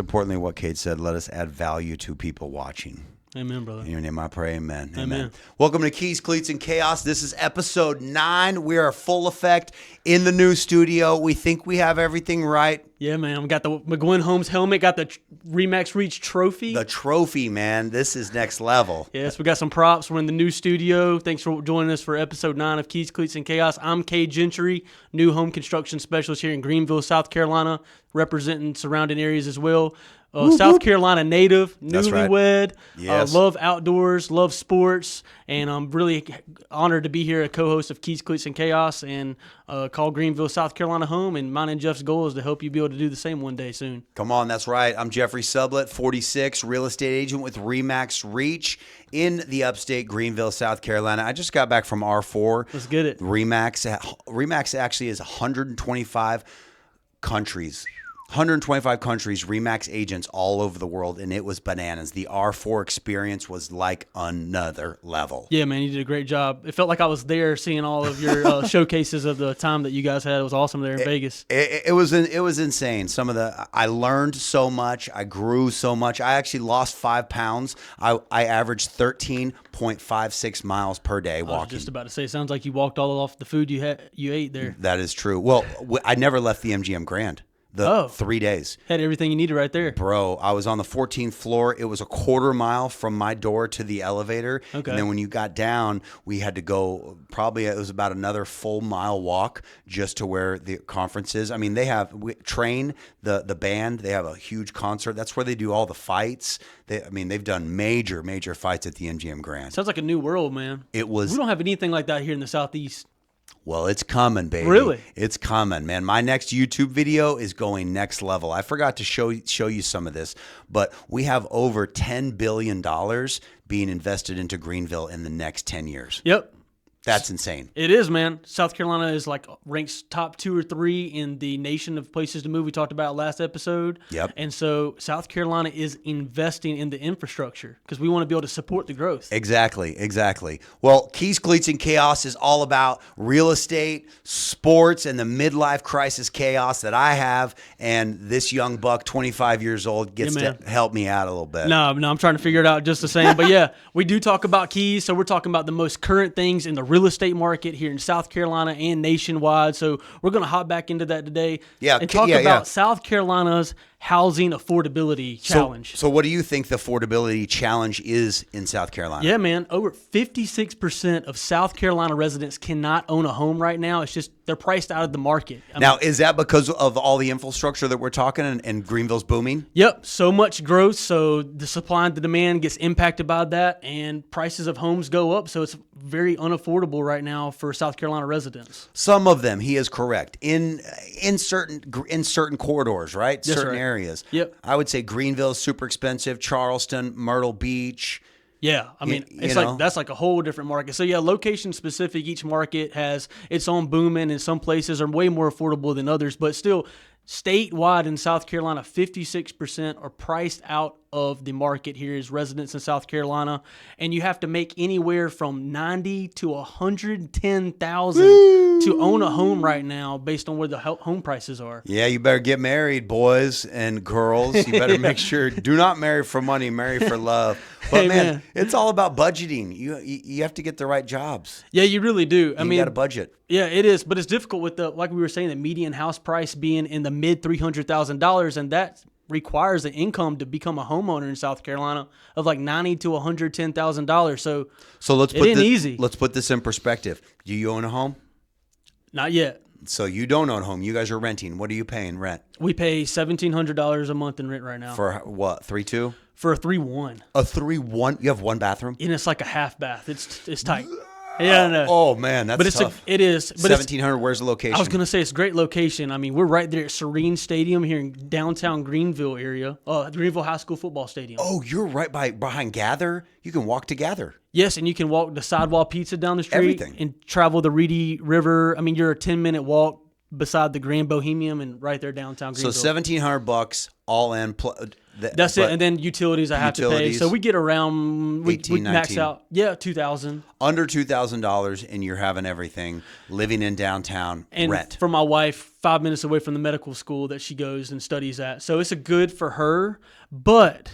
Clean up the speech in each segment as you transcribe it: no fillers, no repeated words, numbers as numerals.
Importantly, what Kate said, let us add value to people watching. Amen, brother. In your name I pray, amen. Amen. Welcome to Keys, Cleats, and Chaos. This is episode 9. We are full effect in the new studio. We think we have everything right. Yeah, man. We got the McGuinn Holmes helmet, got the Remax Reach trophy. The trophy, man. This is next level. Yes, we got some props. We're in the new studio. Thanks for joining us for episode 9 of Keys, Cleats, and Chaos. I'm Kay Gentry, new home construction specialist here in Greenville, South Carolina, representing surrounding areas as well. South Carolina native, newlywed, Yes. love outdoors, love sports, and I'm really honored to be here, a co-host of Keys, Cleats, and Chaos, and call Greenville, South Carolina home. And mine and Jeff's goal is to help you be able to do the same one day soon. Come on, that's right. I'm Jeffrey Sublett, 46, real estate agent with Remax Reach in the upstate Greenville, South Carolina. I just got back from R4. Let's get it. Remax actually is 125 countries. 125 countries, Remax agents all over the world, and it was bananas. The R4 experience was like another level. Yeah, man, you did a great job. It felt like I was there seeing all of your showcases of the time that you guys had. It was awesome there in Vegas. It was insane. I learned so much. I grew so much. I actually lost 5 pounds. I averaged 13.56 miles per day walking. I was just about to say, it sounds like you walked all off the food you ate there. That is true. Well, I never left the MGM Grand. 3 days. Had everything you needed right there. Bro, I was on the 14th floor. It was a quarter mile from my door to the elevator. Okay. And then when you got down, we had to go it was about another full mile walk just to where the conference is. I mean, train the band. They have a huge concert. That's where they do all the fights. They've done major fights at the MGM Grand. Sounds like a new world, man. We don't have anything like that here in the Southeast. Well, it's coming, baby. Really? It's coming, man. My next YouTube video is going next level. I forgot to show you some of this, but we have over $10 billion being invested into Greenville in the next 10 years. Yep. That's insane. It is, man. South Carolina is ranks top 2 or 3 in the nation of places to move. We talked about last episode. Yep. And so South Carolina is investing in the infrastructure because we want to be able to support the growth. Exactly. Well, Keys, Cleats, and Chaos is all about real estate, sports, and the midlife crisis chaos that I have. And this young buck, 25 years old, gets to help me out a little bit. No, I'm trying to figure it out just the same. But yeah, we do talk about keys. So we're talking about the most current things in the real estate market here in South Carolina and nationwide. So we're going to hop back into that today and talk about South Carolina's housing affordability challenge. So what do you think the affordability challenge is in South Carolina? Yeah, man. Over 56% of South Carolina residents cannot own a home right now. It's just they're priced out of the market. Now, is that because of all the infrastructure that we're talking and Greenville's booming? Yep. So much growth. So the supply and the demand gets impacted by that, and prices of homes go up. So it's very unaffordable right now for South Carolina residents. Some of them, he is correct. In certain corridors, right? That's certain right. areas. Yep. I would say Greenville is super expensive. Charleston, Myrtle Beach. Yeah, I mean, that's like a whole different market. So yeah, location specific, each market has its own booming, and some places are way more affordable than others. But still, statewide in South Carolina, 56% are priced out of the market here as residents in South Carolina, and you have to make anywhere from $90,000 to $110,000 to own a home right now, based on where the home prices are. Yeah, you better get married, boys and girls. You better make sure. Do not marry for money, marry for love. But man, it's all about budgeting. You have to get the right jobs. Yeah, you really do. You got a budget. Yeah, it is, but it's difficult with like we were saying, the median house price being in the mid $300,000, and that requires an income to become a homeowner in South Carolina of like $90,000 to $110,000. So easy. Let's put this in perspective. Do you own a home? Not yet. So you don't own a home. You guys are renting. What are you paying rent? We pay $1,700 a month in rent right now. For what? 3.2? For a 3-1. A 3-1? You have one bathroom? And it's like a half bath. It's tight. Yeah, no. Oh man, that's tough. It is. But 1,700. Where's the location? I was gonna say it's a great location. I mean, we're right there at Serene Stadium here in downtown Greenville area. Greenville High School football stadium. Oh, you're right behind Gather. You can walk to Gather. Yes, and you can walk the Sidewall Pizza down the street. Everything. And travel the Reedy River. I mean, you're a 10-minute walk beside the Grand Bohemian and right there downtown Greenville. So $1,700 all in. That's it, and then utilities I have to pay. So we get around we max out. Yeah, $2,000. Under $2,000, and you're having everything. Living in downtown, and rent. For my wife, 5 minutes away from the medical school that she goes and studies at. So it's a good for her, but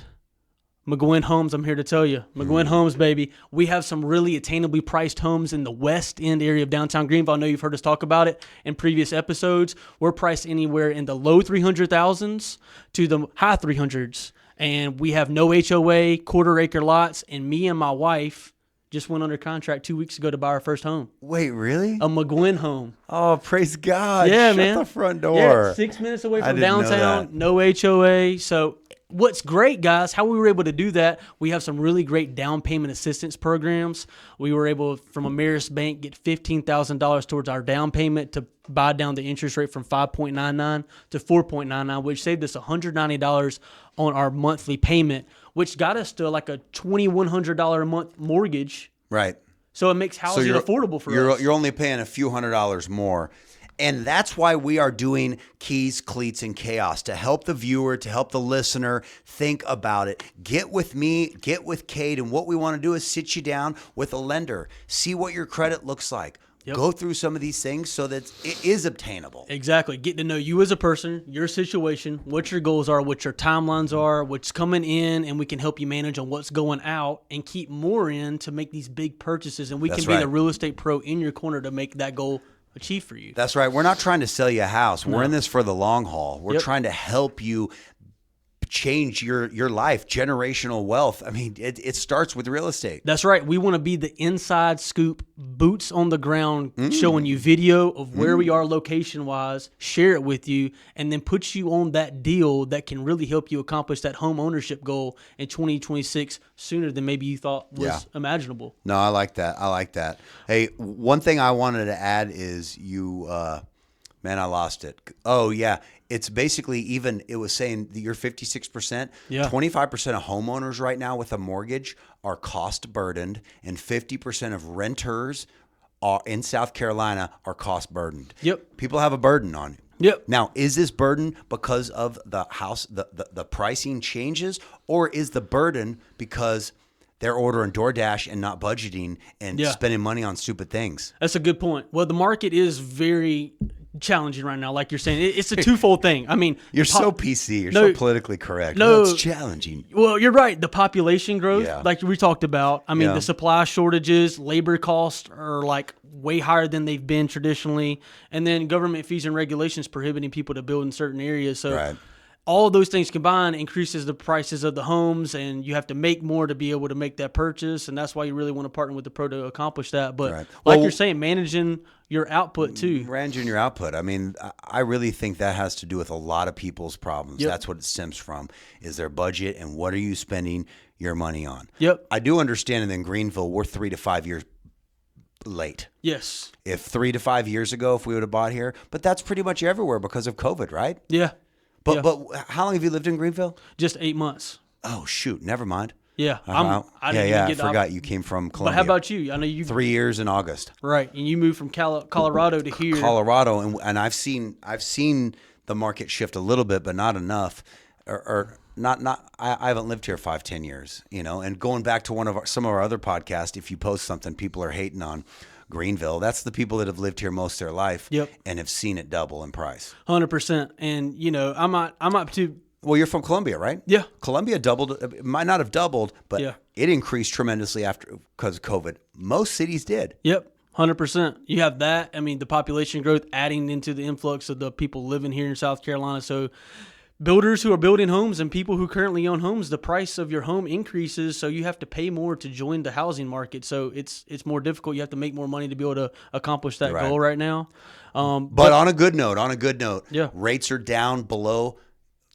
McGuinn Homes, I'm here to tell you. McGuinn Homes, baby. We have some really attainably priced homes in the West End area of downtown Greenville. I know you've heard us talk about it in previous episodes. We're priced anywhere in the low 300,000s to the high 300s. And we have no HOA, quarter-acre lots. And me and my wife just went under contract 2 weeks ago to buy our first home. Wait, really? A McGuinn home. Oh, praise God. Yeah, Shut man. the front door. Yeah, 6 minutes away from downtown, no HOA. So what's great, guys, how we were able to do that, we have some really great down payment assistance programs. We were able, from Ameris Bank, get $15,000 towards our down payment to buy down the interest rate from 5.99 to 4.99, which saved us $190 on our monthly payment, which got us to like a $2,100 a month mortgage. Right. So it makes housing affordable for us. You're only paying a few $100s more. And that's why we are doing Keys, Cleats, and Chaos, to help the viewer, to help the listener think about it. Get with me, get with Kate, and what we want to do is sit you down with a lender, see what your credit looks like. Yep. Go through some of these things so that it is obtainable. Exactly. Get to know you as a person, your situation, what your goals are, what your timelines are, what's coming in, and we can help you manage on what's going out and keep more in to make these big purchases. And we can be the real estate pro in your corner to make that goal achieve for you. That's right. We're not trying to sell you a house. We're in this for the long haul. We're trying to help you change your life, generational wealth. I mean, it starts with real estate. That's right. We want to be the inside scoop, boots on the ground, showing you video of where we are location-wise, share it with you, and then put you on that deal that can really help you accomplish that home ownership goal in 2026 sooner than maybe you thought was imaginable. No, I like that. I like that. Hey, one thing I wanted to add is man, I lost it. Oh, yeah. It's basically it was saying that you're 56%. Yeah. 25% of homeowners right now with a mortgage are cost burdened, and 50% of renters in South Carolina are cost burdened. Yep. People have a burden on you. Yep. Now, is this burden because of the house, the pricing changes, or is the burden because they're ordering DoorDash and not budgeting and spending money on stupid things? That's a good point. Well, the market is very challenging right now, like you're saying. It's a twofold thing. I mean, you're so PC. You're so politically correct. No, it's challenging. Well, you're right. The population growth, like we talked about. I mean, the supply shortages, labor costs are like way higher than they've been traditionally, and then government fees and regulations prohibiting people to build in certain areas. So all of those things combined increases the prices of the homes, and you have to make more to be able to make that purchase, and that's why you really want to partner with the pro to accomplish that. But like you're saying, managing your output too. Managing your output. I mean, I really think that has to do with a lot of people's problems. Yep. That's what it stems from, is their budget and what are you spending your money on. Yep. I do understand that in Greenville, we're 3 to 5 years late. Yes. If 3 to 5 years ago, if we would have bought here, but that's pretty much everywhere because of COVID, right? Yeah. But how long have you lived in Greenville? Just 8 months. Oh, shoot. Never mind. Yeah. I forgot you came from Columbia. But how about you? I know you 3 years in August. Right. And you moved from Colorado to here. Colorado, and I've seen the market shift a little bit, but not enough. Or not I haven't lived here 5-10 years, and going back to some of our other podcasts, if you post something people are hating on Greenville, that's the people that have lived here most of their life and have seen it double in price. 100%. And I'm up to. Well, you're from Columbia, right? Yeah. Columbia doubled. It might not have doubled, but it increased tremendously because of COVID. Most cities did. Yep. 100%. You have that. I mean, the population growth adding into the influx of the people living here in South Carolina. So builders who are building homes and people who currently own homes, the price of your home increases, so you have to pay more to join the housing market. So it's more difficult. You have to make more money to be able to accomplish that goal right now. But on a good note, rates are down below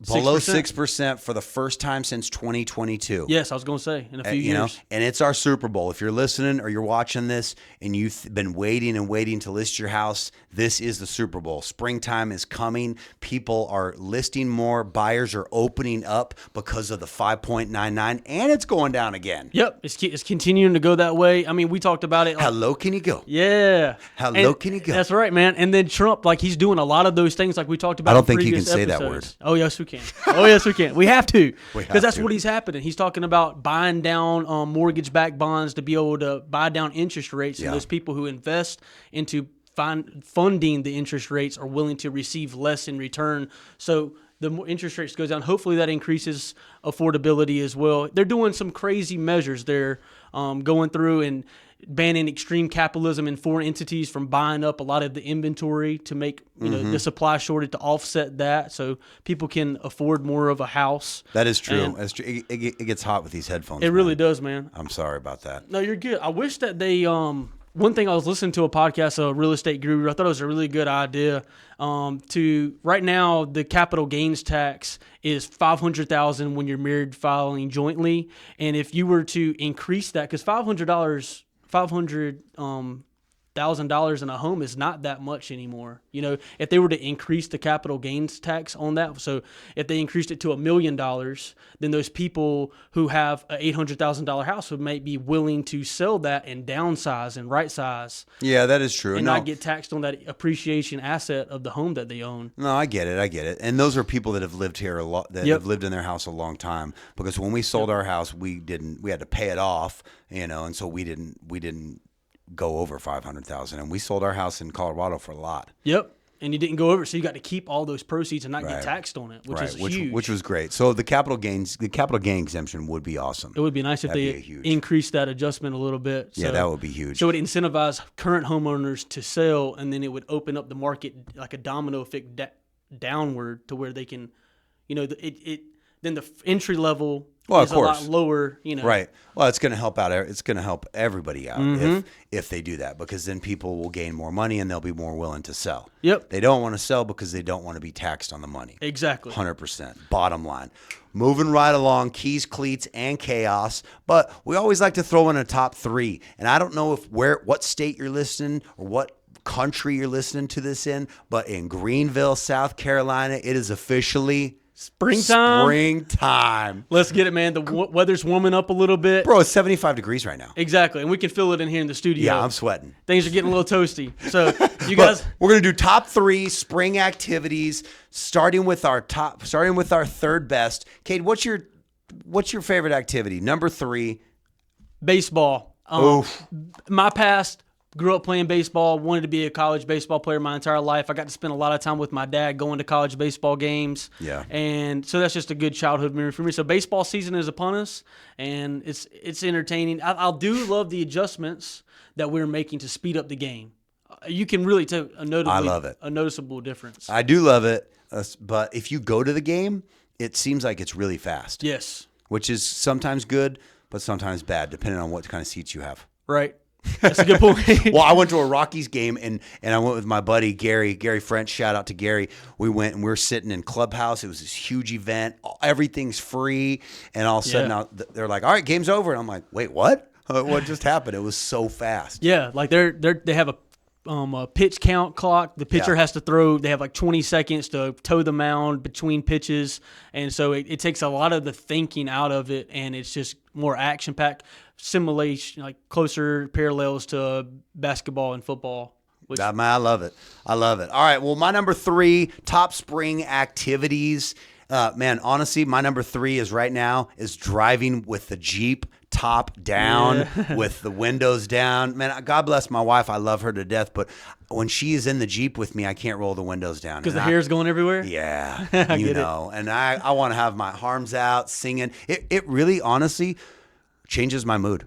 Below 6% for the first time since 2022. Yes, I was going to say in a few years. And it's our Super Bowl. If you're listening or you're watching this and you've been waiting and waiting to list your house, this is the Super Bowl. Springtime is coming. People are listing more. Buyers are opening up because of the 5.99, and it's going down again. Yep, it's continuing to go that way. I mean, we talked about it. How low can you go? Yeah. How low can you go? That's right, man. And then Trump, like he's doing a lot of those things like we talked about. I don't think you can say say that word. Oh, yes, we can. Oh, yes, we can. We have to. Because that's what he's happening. He's talking about buying down mortgage-backed bonds to be able to buy down interest rates. And those people who invest into funding the interest rates are willing to receive less in return. So the more interest rates goes down, hopefully that increases affordability as well. They're doing some crazy measures. They're going through and banning extreme capitalism in foreign entities from buying up a lot of the inventory to make the supply shortage to offset that, so people can afford more of a house. That is true. That's true. It gets hot with these headphones. It really does, man. I'm sorry about that. No, you're good. I wish that they one thing, I was listening to a podcast, a real estate guru. I thought it was a really good idea. To right now, the capital gains tax is $500,000 when you're married filing jointly, and if you were to increase that, because $500,000 in a home is not that much anymore. If they were to increase the capital gains tax on that, so if they increased it to $1 million, then those people who have an $800,000 house might be willing to sell that and downsize and right size. Yeah, that is true. And not get taxed on that appreciation asset of the home that they own. No, I get it. And those are people that have lived here a lot, that have lived in their house a long time. Because when we sold our house, we had to pay it off, and so we didn't go over 500,000, and we sold our house in Colorado for a lot. Yep. And you didn't go over, so you got to keep all those proceeds and not get taxed on it, which is huge. Which was great. So the capital gain exemption would be awesome. It would be nice if they increased that adjustment a little bit. So, that would be huge. So it would incentivize current homeowners to sell, and then it would open up the market like a domino effect downward to where they can, then the entry level is a lot lower, Right. Well, it's going to help out. It's going to help everybody out if they do that, because then people will gain more money and they'll be more willing to sell. Yep. They don't want to sell because they don't want to be taxed on the money. Exactly. 100%. Bottom line. Moving right along, keys, cleats, and chaos. But we always like to throw in a top three. And I don't know what state you're listening or what country you're listening to this in, but in Greenville, South Carolina, it is officially Springtime. Let's get it, man. The weather's warming up a little bit. Bro, it's 75 degrees right now. Exactly. And we can feel it in here in the studio. Yeah, I'm sweating. Things are getting a little toasty. So you guys, we're going to do top three spring activities, starting with our third best. Kate, what's your favorite activity? Number 3. Baseball. My past, grew up playing baseball, wanted to be a college baseball player my entire life. I got to spend a lot of time with my dad going to college baseball games. Yeah. And so that's just a good childhood memory for me. So baseball season is upon us, and it's entertaining. I do love the adjustments that we're making to speed up the game. You can really tell a noticeable difference. I do love it, but if you go to the game, it seems like it's really fast. Yes. Which is sometimes good, but sometimes bad, depending on what kind of seats you have. Right. That's a good point. Well, I went to a Rockies game, and I went with my buddy Gary French. Shout out to Gary. We went and we were sitting in Clubhouse. It was this huge event. Everything's free, and all of a sudden they're like, "All right, game's over." And I'm like, "Wait, what? What just happened?" It was so fast. Yeah, like they have a pitch count clock. The pitcher has to throw. They have like 20 seconds to toe the mound between pitches, and so it takes a lot of the thinking out of it, and it's just more action packed. Simulation, like closer parallels to basketball and football. I love it. All right, well, my number 3 top spring activities. Man, honestly, my number 3 is driving with the Jeep top down with the windows down. Man, God bless my wife. I love her to death, but when she is in the Jeep with me, I can't roll the windows down. Because the hair's going everywhere? Yeah, and I want to have my arms out singing. It really, honestly, changes my mood.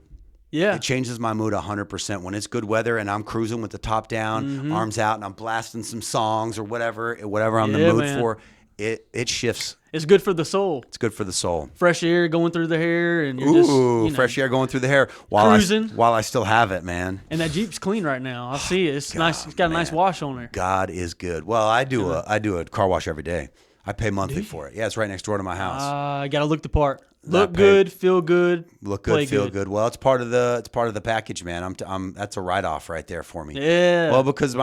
Yeah. It changes my mood 100% when it's good weather and I'm cruising with the top down, arms out, and I'm blasting some songs or whatever I'm in the mood for. It shifts. It's good for the soul. It's good for the soul. Fresh air going through the hair, and you're fresh air going through the hair while cruising. while I still have it, man. And that Jeep's clean right now. I see it. It's nice. It's got a nice wash on there. God is good. Well, I do a car wash every day. I pay monthly for it. Yeah, it's right next door to my house. I gotta look the part. Look good, feel good, look good, feel good. Well, it's part of the package, man. That's a write-off right there for me. Yeah. Well, because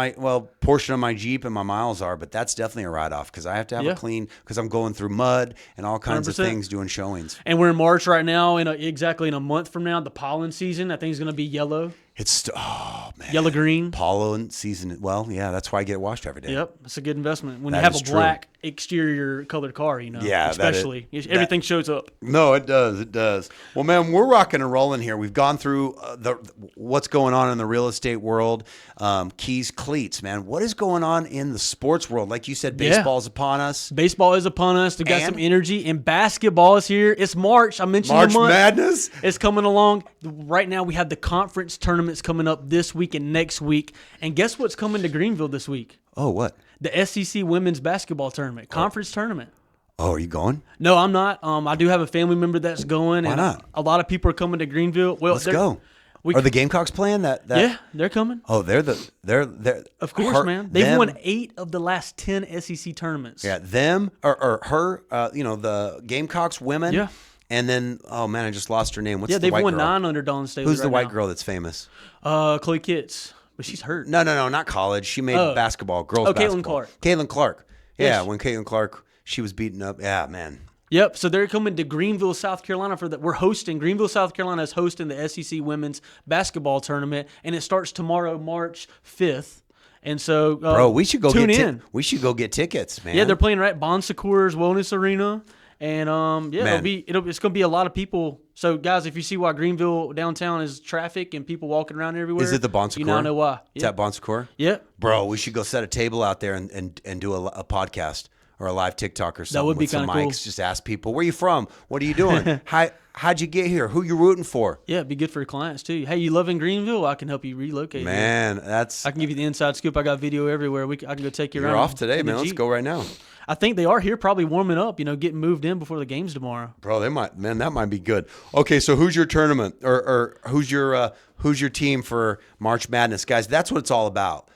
portion of my Jeep and my miles are, but that's definitely a write-off because I have to have a clean because I'm going through mud and all kinds 100%. of things doing showings. And we're in March right now, exactly in a month from now, the pollen season. I think is going to be yellow. It's man, yellow green pollen season. Well, yeah, that's why I get it washed every day. Yep, it's a good investment when you have a black exterior colored car. Yeah, especially everything shows up. No, it does. It does. Well, man, we're rocking and rolling here. We've gone through what's going on in the real estate world. Keys, cleats, man. What is going on in the sports world? Like you said, baseball's upon us. Baseball is upon us. We got some energy, and basketball is here. It's March. I mentioned March Madness. It's coming along. Right now, we have the conference tournaments coming up this week and next week. And guess what's coming to Greenville this week? Oh, what? The SEC women's basketball tournament, conference tournament. Oh, are you going? No, I'm not. I do have a family member that's going. Why not? A lot of people are coming to Greenville. Well, let's go. Are the Gamecocks playing that? Yeah, they're coming. Oh, they're of course, man. They've won 8 of the last 10 SEC tournaments. Yeah, them or her. The Gamecocks women. Yeah. And then, oh man, I just lost her name. What's the they've white won girl? 9 under Dawn Staley. Who's the white girl that's famous? Cleats, but she's hurt. No, not college. She made basketball, girls basketball. Caitlin Clark. Caitlin Clark. Yeah, when Caitlin Clark, she was beaten up. Yeah, man. Yep. So they're coming to Greenville, South Carolina for that. We're hosting. Greenville, South Carolina is hosting the SEC women's basketball tournament, and it starts tomorrow, March 5th. And so, bro, we should go tune in. We should go get tickets, man. Yeah, they're playing right Bon Secours Wellness Arena. And it's gonna be a lot of people. So guys, if you see why Greenville downtown is traffic and people walking around everywhere, is it the Bon Secours? You now know why. Is that Bon Secours? Yeah, bro, we should go set a table out there and do a podcast or a live TikTok or something. That would be with some kind of mics. cool. Just ask people, where you from? What are you doing? How'd you get here? Who you rooting for? Yeah, it'd be good for your clients too. Hey, you living Greenville? I can help you relocate. Man, I can give you the inside scoop. I got video everywhere. I can go take you around. You're off today, man. Let's go right now. I think they are here probably warming up, getting moved in before the games tomorrow. Bro, that might be good. Okay, so who's your tournament or who's your team for March Madness? Guys, that's what it's all about.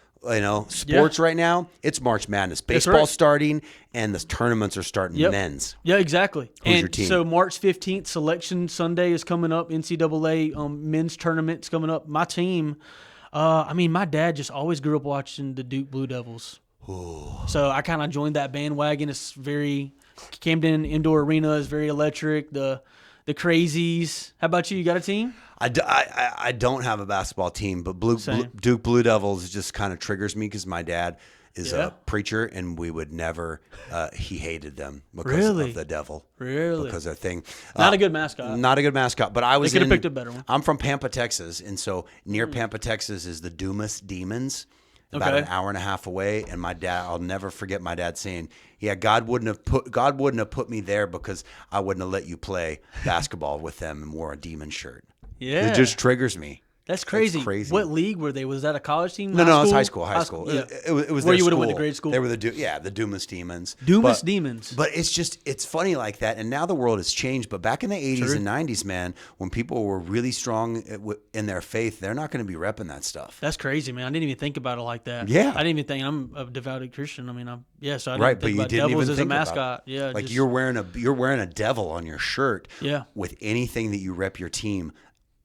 Sports right now, it's March Madness. Baseball's starting and the tournaments are starting men's. Yeah, exactly. Who's your team? So March 15th, Selection Sunday is coming up. NCAA men's tournament's coming up. My team, my dad just always grew up watching the Duke Blue Devils. Ooh. So I kind of joined that bandwagon. It's Camden Indoor Arena is very electric. The Crazies. How about you? You got a team? I don't have a basketball team, but Duke Blue Devils just kind of triggers me because my dad is a preacher, and we would never. He hated them because of the devil. Really? Because their thing. Not a good mascot. Not a good mascot. But I was. They could have picked a better one. I'm from Pampa, Texas, and so near Pampa, Texas is the Dumas Demons. About an hour and a half away, and my dad, I'll never forget my dad saying, "Yeah, God wouldn't have put me there because I wouldn't have let you play basketball with them and wore a demon shirt." Yeah, it just triggers me. That's crazy. What league were they? Was that a college team? No, it's high school. High school. Yeah. It was where you would have went to grade school. They were the Dumas Demons. Demons. But it's funny like that. And now the world has changed. But back in the 80s and 90s, man, when people were really strong in their faith, they're not going to be repping that stuff. That's crazy, man. I didn't even think about it like that. Yeah, I didn't even think I'm a devout Christian. I mean, so I didn't think but you about didn't devils even as think a mascot. Yeah, like you're wearing a devil on your shirt. Yeah, with anything that you rep your team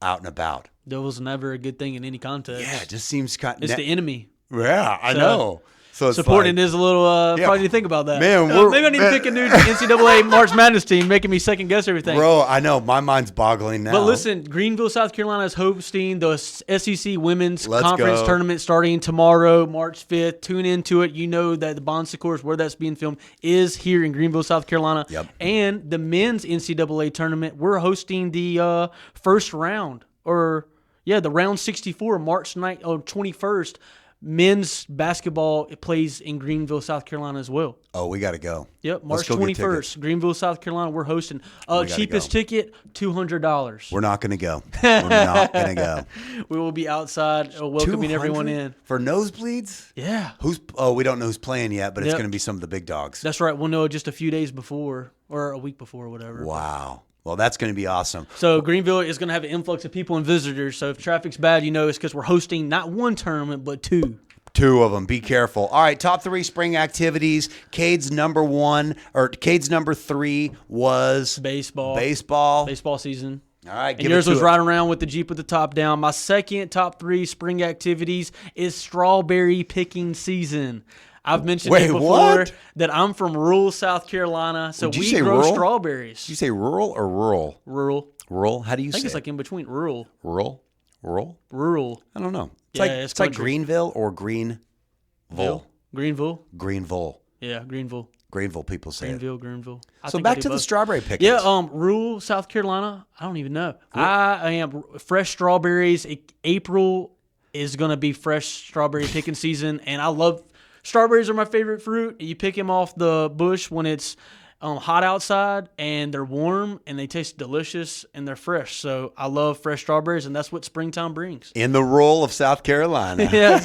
out and about. Devil's never a good thing in any context. Yeah, it just seems kind of... It's the enemy. Yeah, I know. So it's supporting is a little... probably need to think about that. Man, maybe I need to pick a new NCAA March Madness team, making me second guess everything. Bro, I know. My mind's boggling now. But listen, Greenville, South Carolina is hosting the SEC Women's Conference Tournament starting tomorrow, March 5th. Tune into it. You know that the Bon Secours, where that's being filmed, is here in Greenville, South Carolina. Yep. And the men's NCAA tournament, we're hosting the first round, the round 64, March 21st. Men's basketball plays in Greenville, South Carolina as well. Oh, we got to go. Yep, March 21st, Greenville, South Carolina. We're hosting. Cheapest ticket, $200. We're not going to go. We're not going to go. We will be outside welcoming everyone in. For nosebleeds? Yeah. We don't know who's playing yet, but it's going to be some of the big dogs. That's right. We'll know just a few days before or a week before or whatever. Wow. Well, that's going to be awesome. So Greenville is going to have an influx of people and visitors. So if traffic's bad, it's because we're hosting not one tournament, but 2. 2 of them. Be careful. All right, top 3 spring activities. Cade's number 3 was baseball. Baseball season. All right, and yours was riding around with the Jeep with the top down. My second top 3 spring activities is strawberry picking season. I've mentioned it before that I'm from rural South Carolina, so we grow strawberries. Did you say rural or rural? Rural. Rural? How do you say it? I think it's like in between rural. Rural? Rural? Rural. I don't know. It's like Greenville or Greenville. Greenville? Greenville. Yeah, Greenville. Greenville people say Greenville. So back to the strawberry pickings. Yeah, rural South Carolina. I don't even know. I am fresh strawberries. April is going to be fresh strawberry picking season, and I love strawberries. Are my favorite fruit. You pick them off the bush when it's hot outside, and they're warm, and they taste delicious, and they're fresh. So I love fresh strawberries, and that's what springtime brings. In the rural of South Carolina. Yes.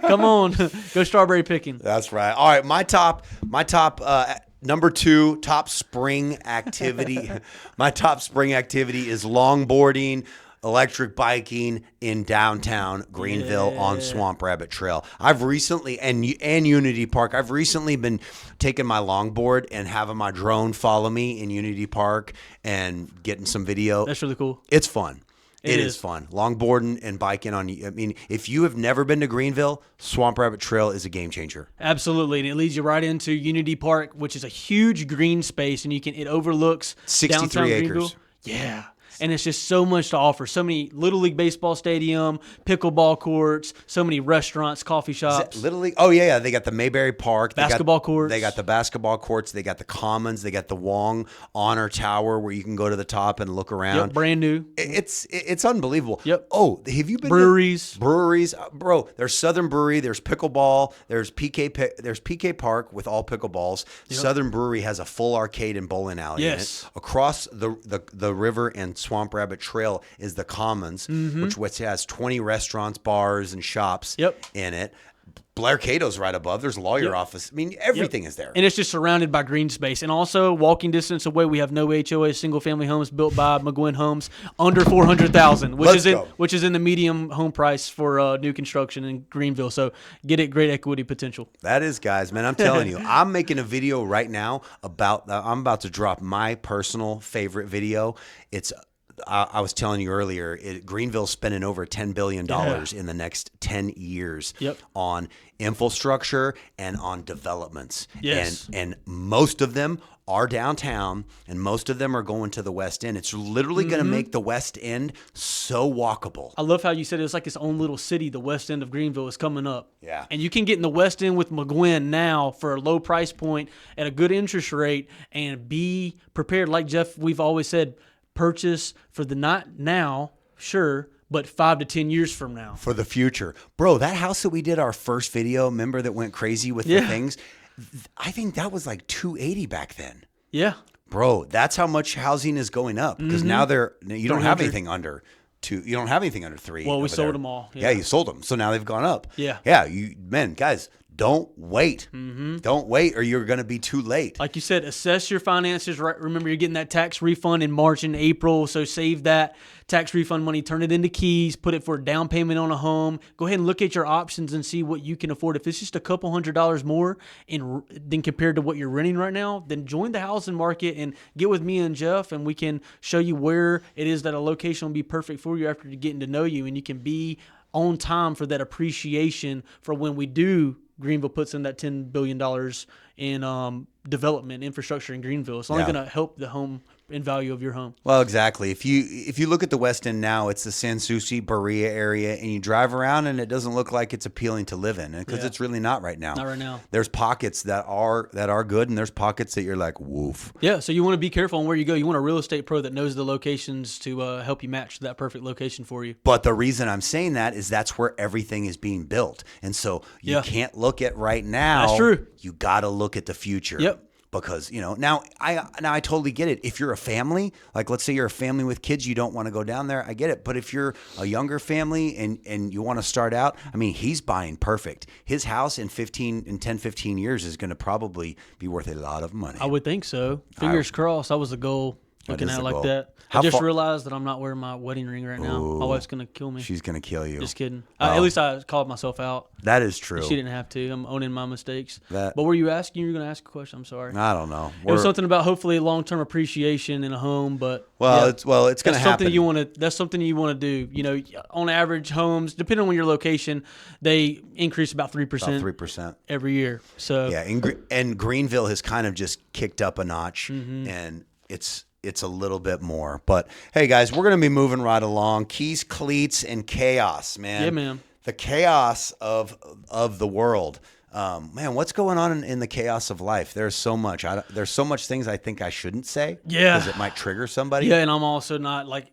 Come on. Go strawberry picking. That's right. All right, my top number 2 top spring activity. My top spring activity is longboarding, electric biking in downtown Greenville on Swamp Rabbit Trail. I've recently, and Unity Park, I've recently been taking my longboard and having my drone follow me in Unity Park and getting some video. That's really cool. It's fun. It is fun. Longboarding and biking if you have never been to Greenville, Swamp Rabbit Trail is a game changer. Absolutely. And it leads you right into Unity Park, which is a huge green space, and it overlooks 63 downtown acres. Greenville. Yeah. And it's just so much to offer. So many Little League Baseball Stadium, pickleball courts, so many restaurants, coffee shops. Little League? Oh, yeah. They got the Mayberry Park. Basketball courts. They got the basketball courts. They got the Commons. They got the Wong Honor Tower where you can go to the top and look around. Yep, brand new. It's unbelievable. Yep. Oh, have you been breweries? Breweries. Bro, there's Southern Brewery. There's pickleball. There's PK Park with all pickleballs. Yep. Southern Brewery has a full arcade and bowling alley in it. Across the river and Swamp Rabbit Trail is the Commons, which has 20 restaurants, bars, and shops in it. Blair Cato's right above. There's a lawyer office. I mean, everything is there. And it's just surrounded by green space. And also, walking distance away, we have no HOA single-family homes built by McGuinn Homes under $400,000, which is in the medium home price for new construction in Greenville. So get it, great equity potential. That is, guys, man. I'm telling you, I'm making a video right now I'm about to drop my personal favorite video. I was telling you earlier, Greenville's spending over $10 billion in the next 10 years on infrastructure and on developments. Yes. And most of them are downtown, and most of them are going to the West End. It's literally going to make the West End so walkable. I love how you said it's like its own little city. The West End of Greenville is coming up. Yeah. And you can get in the West End with McGuinn now for a low price point at a good interest rate and be prepared. Like Jeff, we've always said, purchase for the not now, sure, but 5 to 10 years from now. For the future. Bro, that house that we did our first video, remember that went crazy with the things? I think that was like $280 back then. Yeah. Bro, that's how much housing is going up because now you don't have anything under 2. You don't have anything under 3. Well, we sold them all. Yeah, you sold them. So now they've gone up. Yeah. Yeah, guys, don't wait. Don't wait or you're going to be too late. Like you said, assess your finances. Right? Remember, you're getting that tax refund in March and April, so save that tax refund money, turn it into keys, put it for a down payment on a home. Go ahead and look at your options and see what you can afford. If it's just a couple $100s more than compared to what you're renting right now, then join the housing market and get with me and Jeff, and we can show you where it is that a location will be perfect for you after getting to know you, and you can be on time for that appreciation for when we do. Greenville puts in that $10 billion in development infrastructure in Greenville. It's only going to help the home and value of your home. Well, exactly. If you look at the West End now, it's the San Souci, Berea area, and you drive around and it doesn't look like it's appealing to live in because it's really not right now. Not right now. There's pockets that are good, and there's pockets that you're like, woof. Yeah, so you want to be careful on where you go. You want a real estate pro that knows the locations to help you match that perfect location for you. But the reason I'm saying that is that's where everything is being built, and so you can't look at right now. That's true. You got to look at the future. Yep. Because, now I totally get it. If you're a family, like let's say you're a family with kids, you don't want to go down there. I get it. But if you're a younger family and you want to start out, I mean, he's buying perfect. His house in 10, 15 years is going to probably be worth a lot of money. I would think so. Fingers crossed. That was the goal. looking is at the it like goal. that. How I just far- realized that I'm not wearing my wedding ring right now. My wife's gonna kill me. She's gonna kill you. Just kidding. Oh. At least I called myself out. That is true. She didn't have to. I'm owning my mistakes. That- But were you asking? You were going to ask a question. I'm sorry. I don't know. It was something about hopefully long-term appreciation in a home, but It's going to happen. That's something you want to do. You know, on average, homes, depending on your location, they increase about 3%. About 3% every year. So yeah, and Greenville has kind of just kicked up a notch, Mm-hmm. and it's a little bit more. But hey, guys, we're going to be moving right along. Keys, cleats, and chaos, man. Yeah, man. The chaos of the world. Man, what's going on in the chaos of life? There's so much. There's so much things I think I shouldn't say. Yeah. Because it might trigger somebody. Yeah, and I'm also not like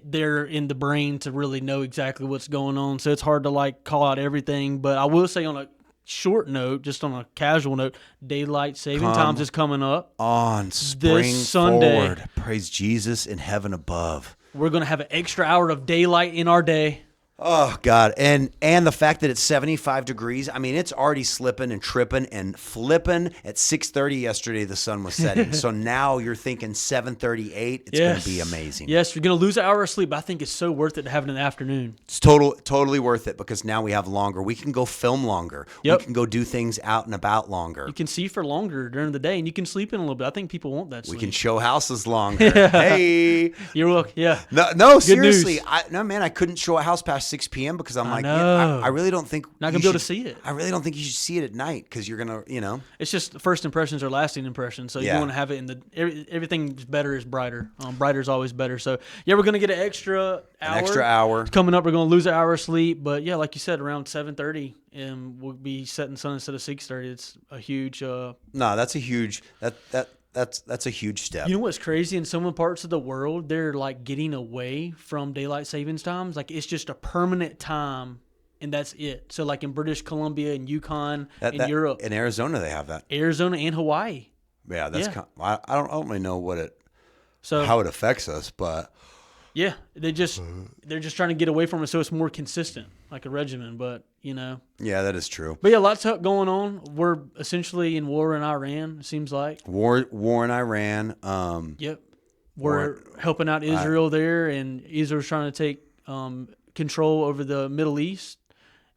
there in the brain to really know exactly what's going on. So it's hard to like call out everything. But I will say on a short note, just on a casual note, daylight saving times is coming up. On spring this Sunday. forward. Praise Jesus in heaven above. We're going to have an extra hour of daylight in our day. Oh God. And the fact that it's 75 degrees, I mean, it's already slipping and tripping and flipping. At 6:30 yesterday the sun was setting. So now you're thinking 7:38, it's going to be amazing. Yes, you're going to lose an hour of sleep, but I think it's so worth it to have it in the afternoon. It's totally worth it, because now we have longer. We can go film longer. Yep. We can go do things out and about longer. You can see for longer during the day, and you can sleep in a little bit. I think people want that sleep. We can show houses longer. Hey. You're welcome. Yeah. No, seriously. news. I couldn't show a house past 6 p.m. because I'm like, know. I really don't think Not you gonna be able to should- see it. I really don't think you should see it at night, because you're gonna, It's just first impressions are lasting impressions. So Yeah. you want to have it in the everything's better is brighter. Brighter is always better. So yeah, we're gonna get an extra hour. An Coming up. We're gonna lose an hour of sleep, but yeah, like you said, around 7:30, and we'll be setting sun instead of 6:30. It's a huge. No, that's a huge that's a huge step. You know what's crazy? In some parts of the world, they're like getting away from daylight savings times. Like it's just a permanent time, and that's it. So like in British Columbia and Yukon and Europe, in Arizona they have that. Arizona and Hawaii. Yeah, that's I don't really know So how it affects us, but yeah, they're just trying to get away from it, so it's more consistent, like a regimen. But yeah, that is true. But yeah, lots going on. We're essentially in war in Iran. It seems like War in Iran. Yep, we're helping out Israel there, and Israel's trying to take control over the Middle East,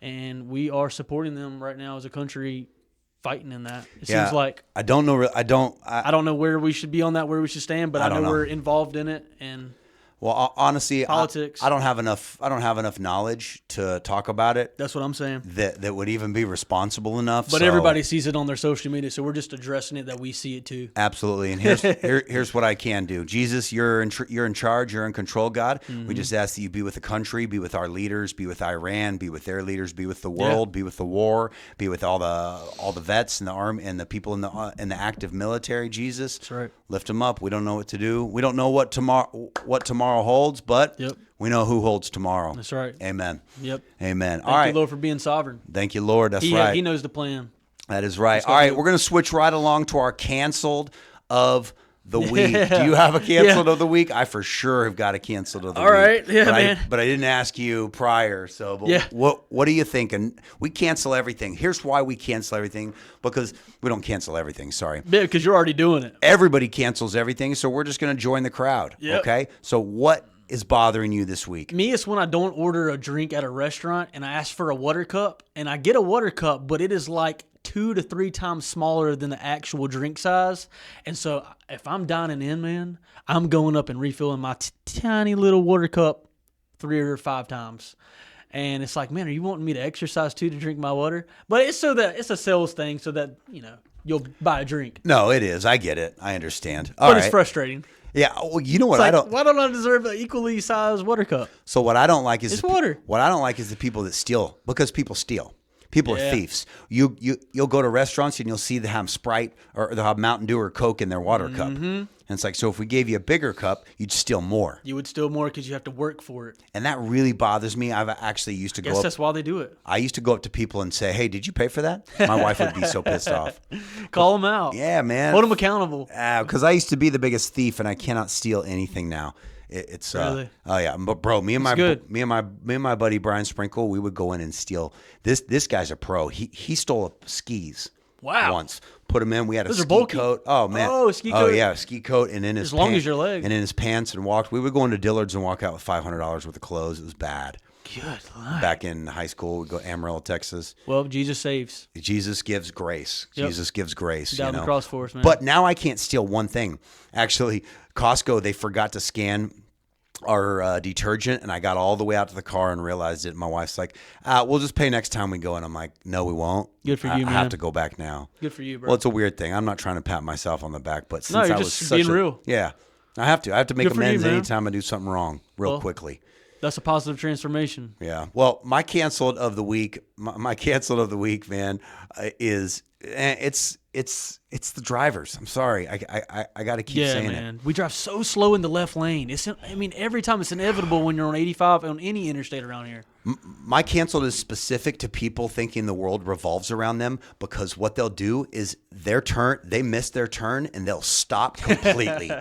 and we are supporting them right now as a country fighting in that. It seems like I don't know. I don't know where we should be on that, where we should stand, but I know we're involved in it. And well, honestly, politics. I don't have enough knowledge to talk about it. That's what I'm saying. That would even be responsible enough. But everybody sees it on their social media, so we're just addressing it that we see it too. Absolutely. And here's what I can do. Jesus, you're in charge. You're in control, God. We just ask that you be with the country, be with our leaders, be with Iran, be with their leaders, be with the world, be with the war, be with all the vets and the army and the people in the active military. Jesus, that's right. Lift them up. We don't know what to do. We don't know what tomorrow holds, but we know who holds tomorrow. That's right. Amen. Yep. Amen. Thank you, Lord, for being sovereign. Thank you, Lord. That's right. He knows the plan. That is right. All right, we're going to switch right along to our canceled of the week. Do you have a canceled of the week? I for sure have got a canceled of the week. All right. Yeah, man. But I didn't ask you prior. So what are you thinking? We cancel everything. Here's why we cancel everything. Because we don't cancel everything. Sorry. Yeah, because you're already doing it. Everybody cancels everything. So we're just going to join the crowd. Yep. Okay. So what is bothering you this week? Me, it's when I don't order a drink at a restaurant and I ask for a water cup, and I get a water cup, but it is like 2 to 3 times smaller than the actual drink size. And so if I'm dining in, man, I'm going up and refilling my tiny little water cup 3 or 5 times. And it's like, man, are you wanting me to exercise too to drink my water? But it's so that it's a sales thing, so that you'll buy a drink. No, it is. I get it. I understand. But it's frustrating. Yeah, well, you know what Why don't I deserve an equally sized water cup? So what I don't like is water. What I don't like is the people that steal, because people steal. People are thieves. You'll go to restaurants and you'll see they have Sprite or they'll have Mountain Dew or Coke in their water cup. And it's like, so if we gave you a bigger cup, you'd steal more. You would steal more because you have to work for it. And that really bothers me. I've actually used to go up. That's why they do it. I used to go up to people and say, hey, did you pay for that? My wife would be so pissed off. Call them out. Yeah, man. Hold them accountable. Because I used to be the biggest thief and I cannot steal anything now. It's really? Oh yeah, but bro, me and my buddy Brian Sprinkle, we would go in and steal. This guy's a pro. He stole skis. Wow. Once. Put them in. We had a Those are ski bulky. coat. Oh, man. Oh, ski coat. Oh, yeah, a ski coat. And in his As long as your leg. And in his pants and walked. We would go into Dillard's and walk out with $500 worth of clothes. It was bad. Good Lord. Back in high school, we'd go to Amarillo, Texas. Well, Jesus saves. Jesus gives grace. Yep. Jesus gives grace. Down the cross for us, man. But now I can't steal one thing. Actually, Costco, they forgot to scan our detergent, and I got all the way out to the car and realized it. My wife's like, we'll just pay next time we go. And I'm like, no, we won't. Good for you, man. I have to go back now. Good for you, bro. Well, it's a weird thing. I'm not trying to pat myself on the back, but since No, you're I was just such being real. Yeah, I have to. I have to make Good for you, amends man. anytime I do something wrong real quickly. That's a positive transformation. Yeah. Well, my canceled of the week, my canceled of the week, man, is it's the drivers. I'm sorry. I got to keep saying it. We drive so slow in the left lane. Every time it's inevitable when you're on 85 on any interstate around here. My canceled is specific to people thinking the world revolves around them, because what they'll do is they miss their turn and they'll stop completely.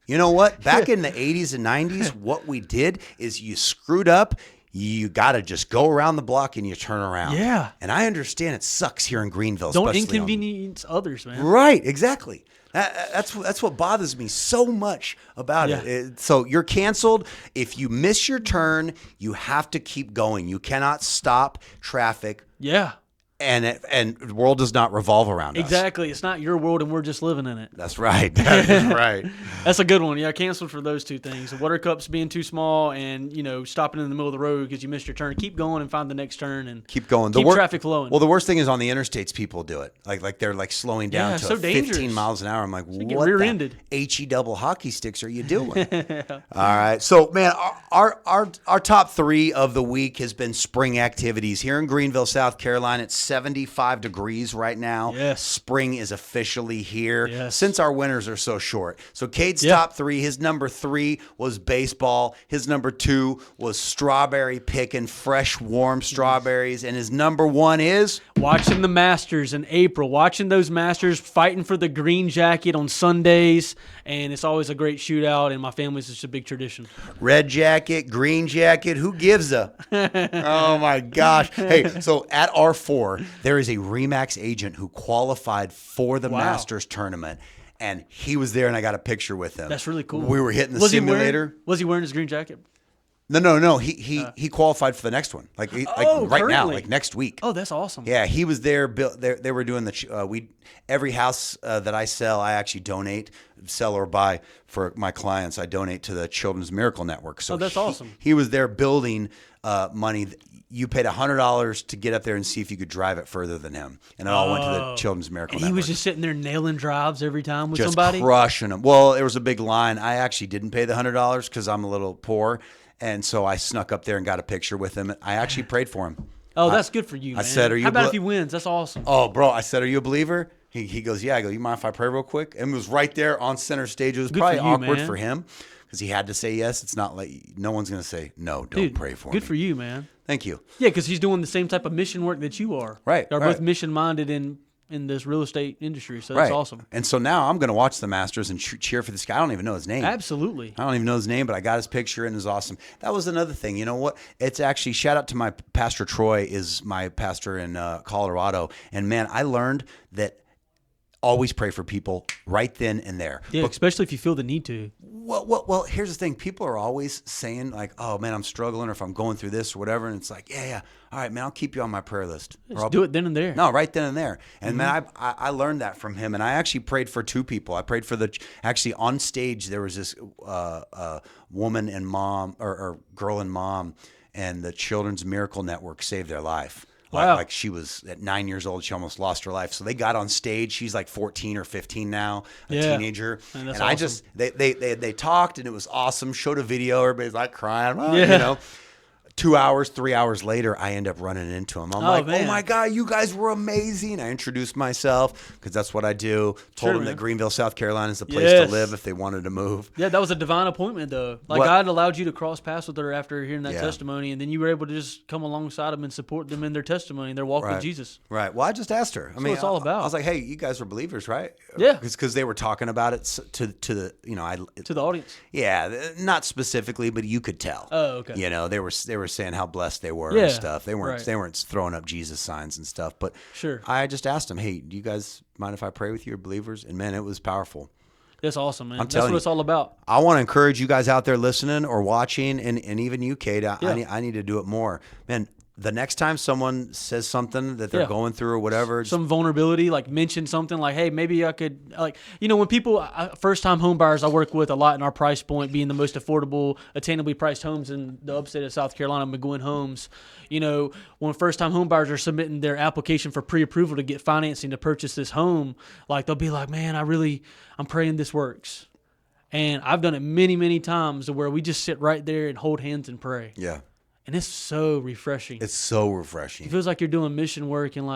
You know what? Back in the 80s and 90s, what we did is you screwed up. You got to just go around the block and you turn around. Yeah. And I understand it sucks here in Greenville. Don't especially inconvenience others, man. Right, exactly. That's what bothers me so much about it. So you're canceled. If you miss your turn, you have to keep going. You cannot stop traffic. Yeah. And the world does not revolve around us. Exactly. It's not your world and we're just living in it. That's right. That is right. That's a good one. Yeah, canceled for those two things. The water cups being too small and, stopping in the middle of the road because you missed your turn. Keep going and find the next turn and keep going. Keep traffic flowing. Well, the worst thing is on the interstates, people do it. Like they're like slowing down to so 15 dangerous. miles an hour. I'm like, So you get what rear-ended. the HE double hockey sticks are you doing? All right. So, man, our top 3 of the week has been spring activities. Here in Greenville, South Carolina, it's 75 degrees right now. Yes. Spring is officially here. Yes. Since our winters are so short. So Cade's top 3, his number 3 was baseball. His number 2 was strawberry picking, fresh, warm strawberries. And his number 1 is watching the Masters in April, watching those Masters fighting for the green jacket on Sundays. And it's always a great shootout. And my family's just a big tradition. Red jacket, green jacket, who gives a? Oh, my gosh. Hey, so at R4, there is a RE/MAX agent who qualified for the Masters tournament. And he was there, and I got a picture with him. That's really cool. We were hitting the simulator. Was he wearing his green jacket? No. He qualified for the next one, like right now, like next week. Oh, that's awesome. Yeah, he was there. They were doing every house that I sell, I actually donate, sell or buy for my clients. I donate to the Children's Miracle Network. So that's awesome. He was there building money. You paid $100 to get up there and see if you could drive it further than him, and it all went to the Children's Miracle And Network. he was just sitting there nailing drives every time with just somebody, crushing them. Well, there was a big line. I actually didn't pay the $100 because I'm a little poor. And so I snuck up there and got a picture with him. I actually prayed for him. Oh, that's good for you, man. I said, "Are you?" How about if he wins? That's awesome. Oh, bro, I said, "Are you a believer?" He goes, "Yeah." I go, "You mind if I pray real quick?" And it was right there on center stage. It was probably awkward for him because he had to say yes. It's not like no one's going to say no. Don't pray for me. Good for you, man. Thank you. Yeah, because he's doing the same type of mission work that you are. Right. They're both mission minded in this real estate industry, so that's awesome. And so now I'm going to watch the Masters and cheer for this guy. I don't even know his name. Absolutely. I don't even know his name, but I got his picture and it was awesome. That was another thing. You know what? It's actually, shout out to my pastor, Troy, is my pastor in Colorado. And man, I learned that always pray for people right then and there. Yeah, especially if you feel the need to. Well, here's the thing. People are always saying like, "Oh man, I'm struggling," or if I'm going through this or whatever. And it's like, yeah. All right, man, I'll keep you on my prayer list. Just do it then and there. No, right then and there. And man, I learned that from him. And I actually prayed for 2 people. I prayed for actually on stage, there was this woman and mom or girl and mom, and the Children's Miracle Network saved their life. Wow. Like she was at 9 years old, she almost lost her life. So they got on stage. She's like 14 or 15 now, a teenager. And awesome. I just they talked and it was awesome. Showed a video, everybody's like crying, you know. 2 hours, 3 hours later, I end up running into him. I'm like, man. "Oh my God, you guys were amazing." I introduced myself because that's what I do. Told them that Greenville, South Carolina is the place to live if they wanted to move. Yeah, that was a divine appointment, though. Like God allowed you to cross paths with her after hearing that testimony, and then you were able to just come alongside them and support them in their testimony and their walk with Jesus. Right. Well, I just asked her. I mean, it's all about. I was like, "Hey, you guys are believers, right?" Yeah. Because they were talking about it to the to the audience. Yeah, not specifically, but you could tell. Oh, okay. You know, they were were saying how blessed they were Yeah, and stuff. They weren't right. they weren't throwing up Jesus signs and stuff. But Sure. I just asked them, hey, do you guys mind if I pray with you, or believers? And man, it was powerful. That's awesome, man. That's telling what you. it's all about. I want to encourage you guys out there listening or watching, and even you, Kate. Yeah. I need to do it more, man. The next time someone says something that they're going through or whatever, some vulnerability, like mention something like, hey, maybe I could, like, when people, first-time home buyers I work with a lot in our price point being the most affordable, attainably priced homes in the upstate of South Carolina, McGuinn Homes, when first-time home buyers are submitting their application for pre-approval to get financing to purchase this home, like, they'll be like, man, I'm praying this works. And I've done it many, many times where we just sit right there and hold hands and pray. Yeah. And it's so refreshing. It's so refreshing. It feels like you're doing mission work, and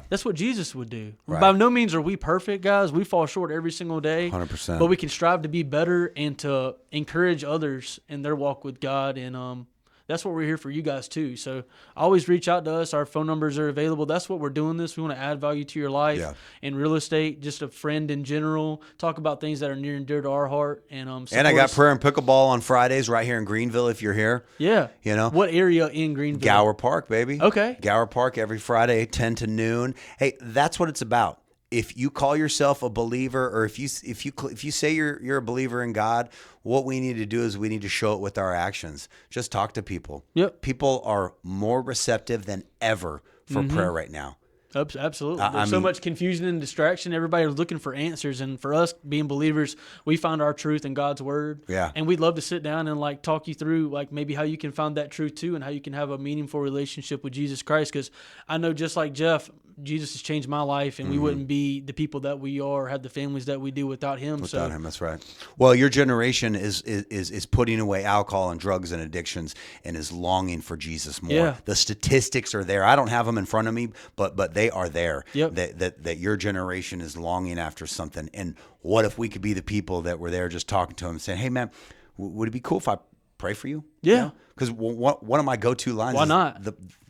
that's what Jesus would do. Right. By no means are we perfect, guys. We fall short every single day. 100%. But we can strive to be better and to encourage others in their walk with God. And that's what we're here for you guys too. So always reach out to us. Our phone numbers are available. That's what we're doing this. We want to add value to your life in real estate, just a friend in general, talk about things that are near and dear to our heart. And I got prayer and pickleball on Fridays right here in Greenville if you're here. Yeah. What area in Greenville? Gower Park, baby. Okay. Gower Park every Friday, 10 to noon. Hey, that's what it's about. If you call yourself a believer, or if you say you're a believer in God, what we need to do is we need to show it with our actions. Just talk to people. Yep. People are more receptive than ever for prayer right now. Absolutely. There's so much confusion and distraction. Everybody's looking for answers. And for us being believers, we find our truth in God's word. Yeah. And we'd love to sit down and talk you through maybe how you can find that truth too, and how you can have a meaningful relationship with Jesus Christ. Because I know, just like Jeff, Jesus has changed my life, and we wouldn't be the people that we are, have the families that we do without him. Without him, that's right. Well, your generation is putting away alcohol and drugs and addictions and is longing for Jesus more. Yeah. The statistics are there. I don't have them in front of me, but they are there. Yep. That your generation is longing after something. And what if we could be the people that were there just talking to him and saying, hey, man, would it be cool if I pray for you? Yeah. Because one of my go-to lines Why is not?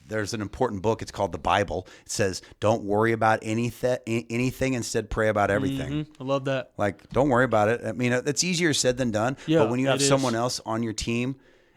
There's an important book. It's called the Bible. It says, don't worry about anything. Instead, pray about everything. Mm-hmm. I love that. Like, don't worry about it. I mean, it's easier said than done. Yeah, but when you have it is. someone else on your team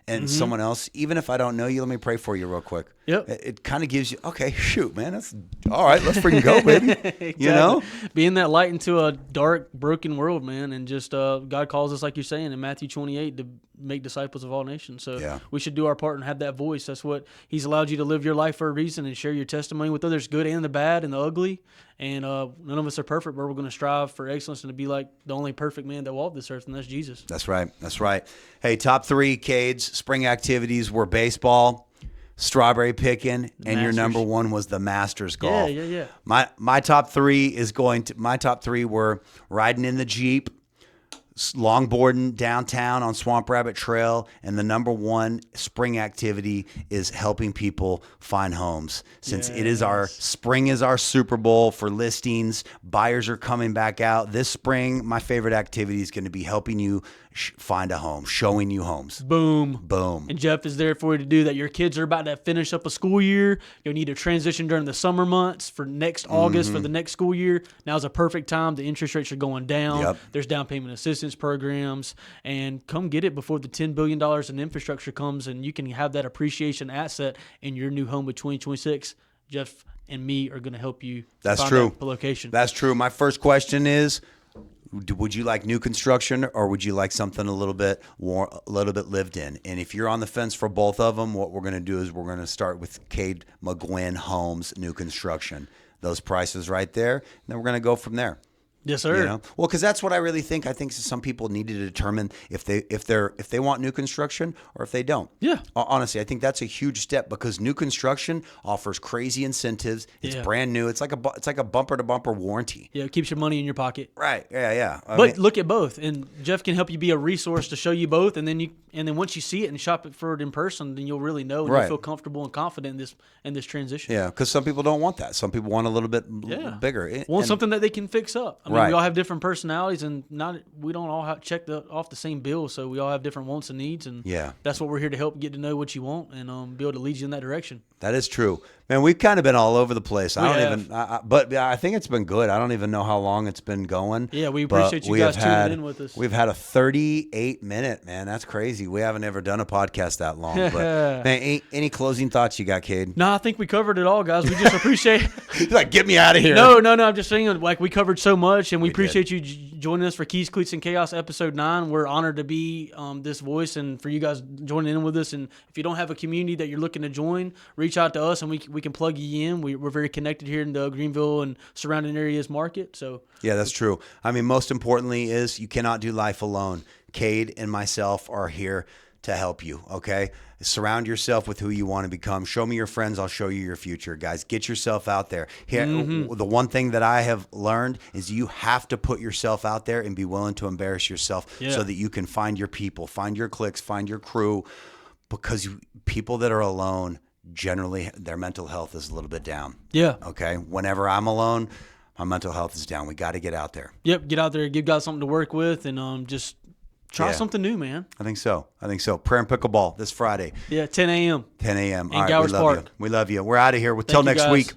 and someone else, even if I don't know you, let me pray for you real quick. Yep. It kind of gives you, okay, shoot, man. That's all right. Let's freaking go, baby. Exactly. Being that light into a dark, broken world, man. And just God calls us, like you're saying, in Matthew 28 to make disciples of all nations. So we should do our part and have that voice. That's what he's allowed you to live your life for a reason and share your testimony with others, good and the bad and the ugly. And none of us are perfect, but we're going to strive for excellence and to be like the only perfect man that walked this earth, and that's Jesus. That's right. That's right. Hey, top 3, Cades, spring activities were baseball, strawberry picking, and your number 1 was the Masters golf. Yeah. My top 3 were riding in the Jeep, longboarding downtown on Swamp Rabbit Trail, and the number 1 spring activity is helping people find homes. Since it is spring is our Super Bowl for listings, buyers are coming back out. This spring, my favorite activity is going to be helping you find a home, showing you homes. Boom. Boom. And Jeff is there for you to do that. Your kids are about to finish up a school year. You'll need to transition during the summer months for next August for the next school year. Now's a perfect time. The interest rates are going down. Yep. There's down payment assistance programs. And come get it before the $10 billion in infrastructure comes, and you can have that appreciation asset in your new home in 2026. Jeff and me are going to help you That's find true. that location. That's true. My first question is, would you like new construction, or would you like something a little bit lived in? And if you're on the fence for both of them, what we're going to do is we're going to start with Cade McGuinn Homes new construction. Those prices right there, and then we're going to go from there. Yes, sir. Well, because that's what I really think. I think some people need to determine if they want new construction or if they don't. Yeah. Honestly, I think that's a huge step, because new construction offers crazy incentives. It's brand new. It's like a bumper to bumper warranty. Yeah, it keeps your money in your pocket. Right. Yeah. But look at both, and Jeff can help you be a resource to show you both, and then once you see it and shop it for it in person, then you'll really know and you'll feel comfortable and confident in this transition. Yeah, because some people don't want that. Some people want a little bit bigger. Want something that they can fix up. I mean, we all have different personalities, and we don't all check off the same bill, so we all have different wants and needs, and that's what we're here to help get to know what you want and be able to lead you in that direction. That is true. Man, we've kind of been all over the place. But I think it's been good. I don't even know how long it's been going. Yeah, we appreciate you guys tuning in with us. We've had a 38-minute, man. That's crazy. We haven't ever done a podcast that long. But man, any closing thoughts you got, Cade? No, I think we covered it all, guys. We just appreciate like, get me out of here. No. I'm just saying, like, we covered so much, and we appreciate you joining us for Keys, Cleats, and Chaos episode 9. We're honored to be this voice and for you guys joining in with us. And if you don't have a community that you're looking to join, reach out to us, and we can plug you in. We're very connected here in the Greenville and surrounding areas market. So yeah, that's true. I mean, most importantly is you cannot do life alone. Cade and myself are here to help you, okay? Surround yourself with who you want to become. Show me your friends, I'll show you your future. Guys, get yourself out there. Here, the one thing that I have learned is you have to put yourself out there and be willing to embarrass yourself so that you can find your people, find your cliques, find your crew, because people that are alone, generally their mental health is a little bit down. Yeah. Okay? Whenever I'm alone, my mental health is down. We got to get out there. Yep, get out there, give guys something to work with, and just try something new, man. I think so. Prayer and pickleball this Friday. Yeah, 10 a.m. 10 a.m. In Gowers Park. We love you. We're out of here. Till next week.